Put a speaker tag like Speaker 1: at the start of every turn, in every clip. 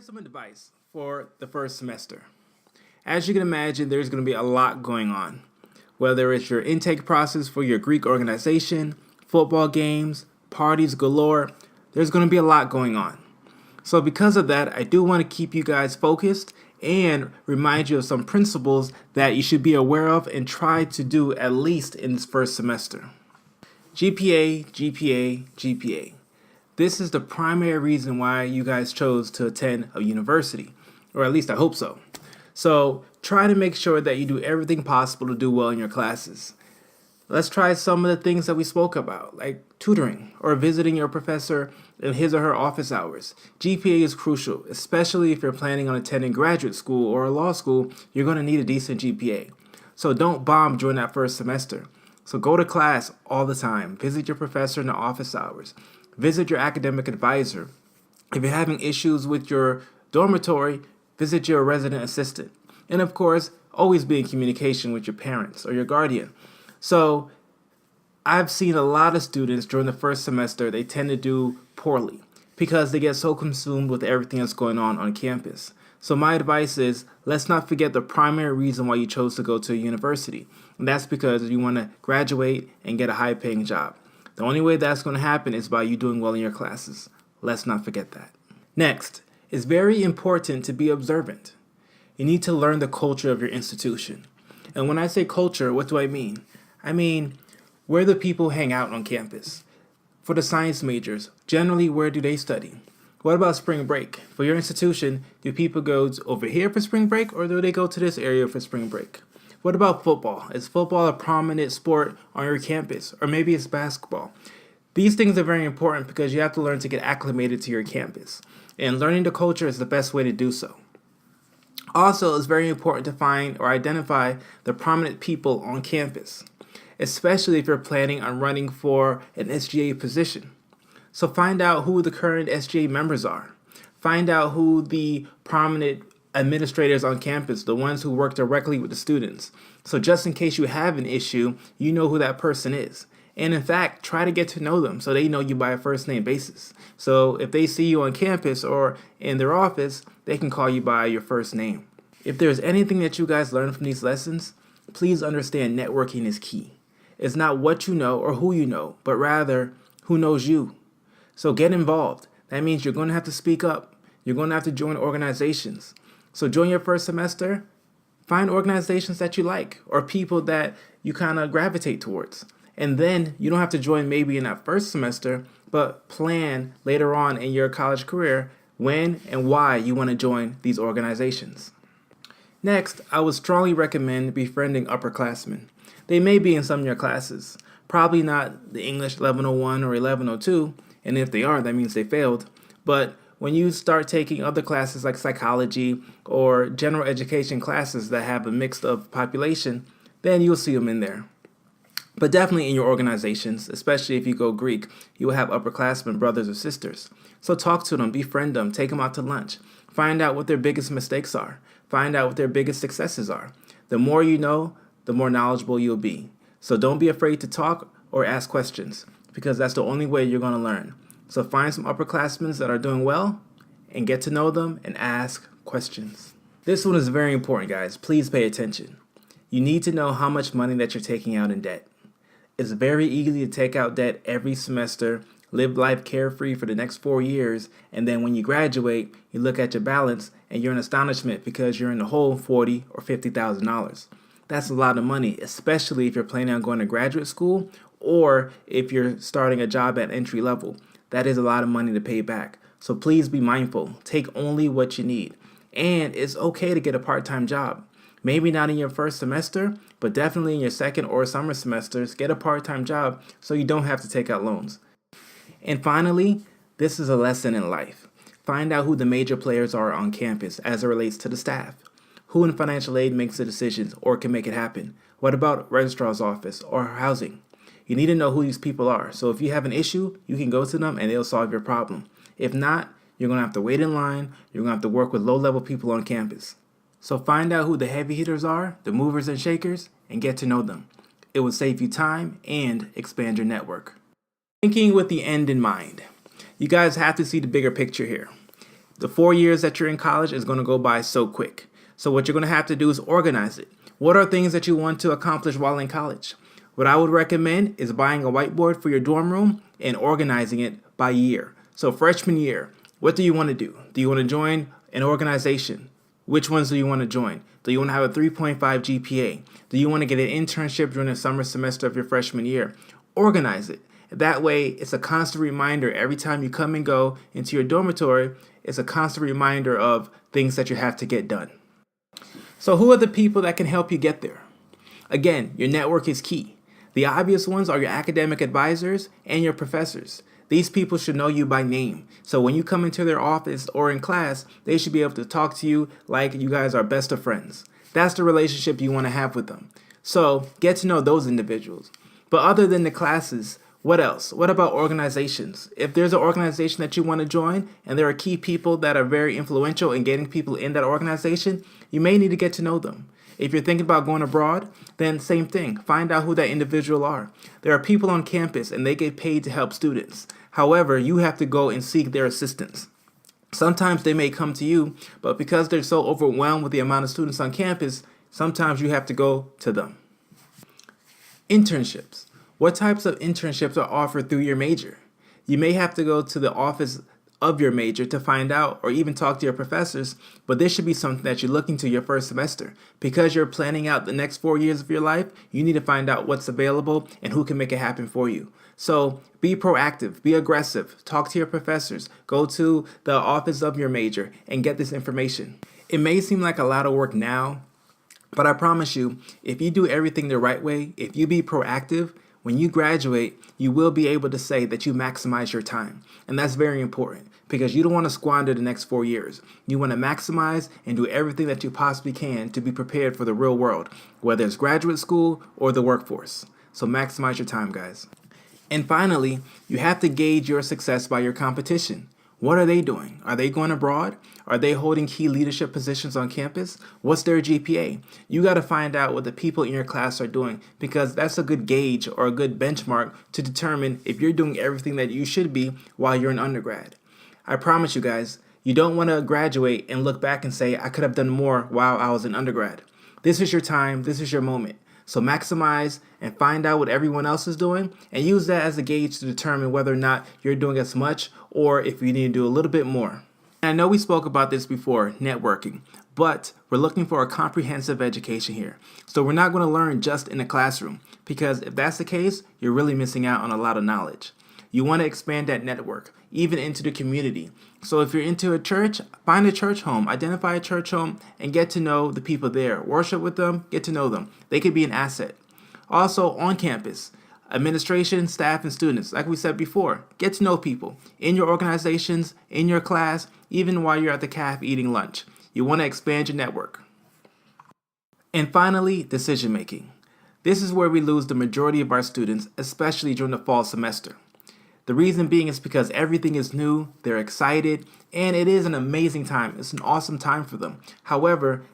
Speaker 1: some advice for the first semester. As you can imagine, there's going to be a lot going on. Whether it's your intake process for your Greek organization, football games, parties galore, there's going to be a lot going on. So because of that, I do want to keep you guys focused and remind you of some principles that you should be aware of and try to do at least in this first semester. GPA, GPA, GPA. This is the primary reason why you guys chose to attend a university, or at least I hope so. So try to make sure that you do everything possible to do well in your classes. Let's try some of the things that we spoke about, like tutoring or visiting your professor in his or her office hours. GPA is crucial, especially if you're planning on attending graduate school or a law school. You're going to need a decent GPA. So don't bomb during that first semester. So go to class all the time. Visit your professor in the office hours. Visit your academic advisor. If you're having issues with your dormitory, visit your resident assistant. And of course, always be in communication with your parents or your guardian. So I've seen a lot of students during the first semester, they tend to do poorly because they get so consumed with everything that's going on campus. So my advice is, let's not forget the primary reason why you chose to go to a university. And that's because you want to graduate and get a high-paying job. The only way that's going to happen is by you doing well in your classes. Let's not forget that. Next, it's very important to be observant. You need to learn the culture of your institution. And when I say culture, what do I mean? I mean, where do people hang out on campus? For the science majors, generally, where do they study? What about spring break? For your institution, do people go over here for spring break, or do they go to this area for spring break? What about football? Is football a prominent sport on your campus? Or maybe it's basketball? These things are very important because you have to learn to get acclimated to your campus. And learning the culture is the best way to do so. Also, it's very important to find or identify the prominent people on campus, especially if you're planning on running for an SGA position. So find out who the current SGA members are. Find out who the prominent administrators on campus, the ones who work directly with the students. So just in case you have an issue, you know who that person is. And in fact, try to get to know them so they know you by a first name basis. So if they see you on campus or in their office, they can call you by your first name. If there's anything that you guys learn from these lessons, please understand networking is key. It's not what you know or who you know, but rather who knows you. So get involved. That means you're going to have to speak up. You're going to have to join organizations. So during your first semester, find organizations that you like or people that you kind of gravitate towards. And then you don't have to join maybe in that first semester, but plan later on in your college career when and why you want to join these organizations. Next, I would strongly recommend Befriending Upperclassmen. They may be in some of your classes, probably not the English 1101 or 1102, and if they are, that means they failed. But when you start taking other classes like psychology or general education classes that have a mix of population, then you'll see them in there. But definitely in your organizations, especially if you go Greek, you will have upperclassmen brothers or sisters. So talk to them, befriend them, take them out to lunch. Find out what their biggest mistakes are. Find out what their biggest successes are. The more you know, the more knowledgeable you'll be. So don't be afraid to talk or ask questions, because that's the only way you're going to learn. So find some upperclassmen that are doing well and get to know them and ask questions. This one is very important, guys. Please pay attention. You need to know how much money that you're taking out in debt. It's very easy to take out debt every semester, live life carefree for the next 4 years, and then when you graduate, you look at your balance and you're in astonishment because you're in the hole $40,000 or $50,000. That's a lot of money, especially if you're planning on going to graduate school or if you're starting a job at entry level. That is a lot of money to pay back. So please be mindful. Take only what you need. And it's okay to get a part-time job. Maybe not in your first semester, but definitely in your second or summer semesters, get a part-time job so you don't have to take out loans. And finally, this is a lesson in life. Find out who the major players are on campus as it relates to the staff. Who in financial aid makes the decisions or can make it happen? What about registrar's office or housing? You need to know who these people are. So if you have an issue, you can go to them and they'll solve your problem. If not, you're going to have to wait in line. You're going to have to work with low-level people on campus. So find out who the heavy hitters are, the movers and shakers, and get to know them. It will save you time and expand your network. Thinking with the end in mind. You guys have to see the bigger picture here. The 4 years that you're in college is going to go by so quick. So what you're going to have to do is organize it. What are things that you want to accomplish while in college? What I would recommend is buying a whiteboard for your dorm room and organizing it by year. So freshman year, what do you want to do? Do you want to join an organization? Which ones do you want to join? Do you want to have a 3.5 GPA? Do you want to get an internship during the summer semester of your freshman year? Organize it. That way, it's a constant reminder every time you come and go into your dormitory. It's a constant reminder of things that you have to get done. So who are the people that can help you get there? Again, your network is key. The obvious ones are your academic advisors and your professors. These people should know you by name. So when you come into their office or in class, they should be able to talk to you like you guys are best of friends. That's the relationship you want to have with them. So get to know those individuals. But other than the classes, what else? What about organizations? If there's an organization that you want to join and there are key people that are very influential in getting people in that organization, you may need to get to know them. If you're thinking about going abroad, then same thing. Find out who that individual are. There are people on campus and they get paid to help students. However, you have to go and seek their assistance. Sometimes they may come to you, but because they're so overwhelmed with the amount of students on campus, sometimes you have to go to them. Internships. What types of internships are offered through your major? You may have to go to the office of your major to find out or even talk to your professors, but this should be something that you look into your first semester. Because you're planning out the next 4 years of your life, you need to find out what's available and who can make it happen for you. So be proactive, be aggressive, talk to your professors, go to the office of your major and get this information. It may seem like a lot of work now, but I promise you, if you do everything the right way, if you be proactive, when you graduate, you will be able to say that you maximize your time. And that's very important because you don't want to squander the next 4 years. You want to maximize and do everything that you possibly can to be prepared for the real world, whether it's graduate school or the workforce. So maximize your time, guys. And finally, you have to gauge your success by your competition. What are they doing? Are they going abroad? Are they holding key leadership positions on campus? What's their GPA? You got to find out what the people in your class are doing because that's a good gauge or a good benchmark to determine if you're doing everything that you should be while you're an undergrad. I promise you guys, you don't want to graduate and look back and say, I could have done more while I was an undergrad. This is your time. This is your moment. So maximize and find out what everyone else is doing and use that as a gauge to determine whether or not you're doing as much or if you need to do a little bit more. And I know we spoke about this before, networking, but we're looking for a comprehensive education here. So we're not going to learn just in the classroom because if that's the case, you're really missing out on a lot of knowledge. You want to expand that network, even into the community. So if you're into a church, find a church home, identify a church home, and get to know the people there. Worship with them, get to know them. They could be an asset. Also on campus, administration, staff, and students, like we said before, get to know people in your organizations, in your class, even while you're at the cafe eating lunch. You want to expand your network. And finally, decision making. This is where we lose the majority of our students, especially during the fall semester. The reason being is because everything is new, they're excited, and it is an amazing time. It's an awesome time for them. However,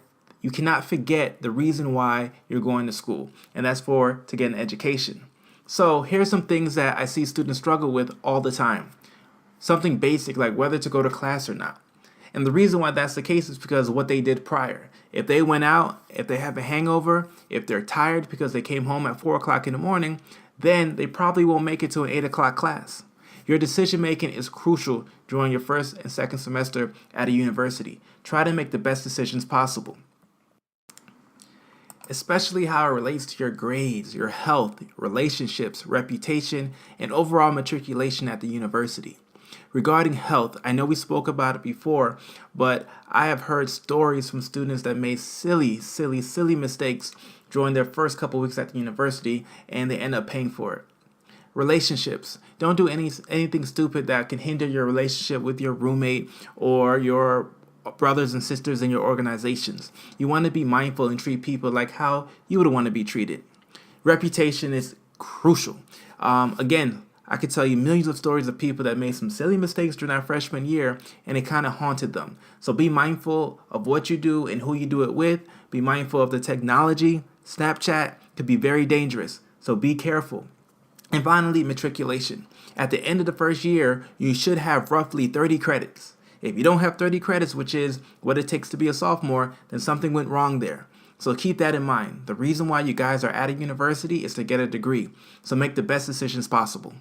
Speaker 1: you cannot forget the reason why you're going to school, and that's to get an education. So here's some things that I see students struggle with all the time. Something basic like whether to go to class or not. And the reason why that's the case is because of what they did prior. If they went out, if they have a hangover, if they're tired because they came home at 4 o'clock in the morning, then they probably won't make it to an 8 o'clock class. Your decision making is crucial during your first and second semester at a university. Try to make the best decisions possible, especially how it relates to your grades, your health, relationships, reputation, and overall matriculation at the university. Regarding health, I know we spoke about it before, but I have heard stories from students that made silly mistakes during their first couple weeks at the university, and they end up paying for it. Relationships. Don't do anything stupid that can hinder your relationship with your roommate or your brothers and sisters in your organizations. You want to be mindful and treat people like how you would want to be treated. Reputation is crucial. Again, I could tell you millions of stories of people that made some silly mistakes during their freshman year and it kind of haunted them. So be mindful of what you do and who you do it with. Be mindful of the technology. Snapchat could be very dangerous, so be careful. And finally, matriculation. At the end of the first year, you should have roughly 30 credits. If you don't have 30 credits, which is what it takes to be a sophomore, then something went wrong there. So keep that in mind. The reason why you guys are at a university is to get a degree. So make the best decisions possible.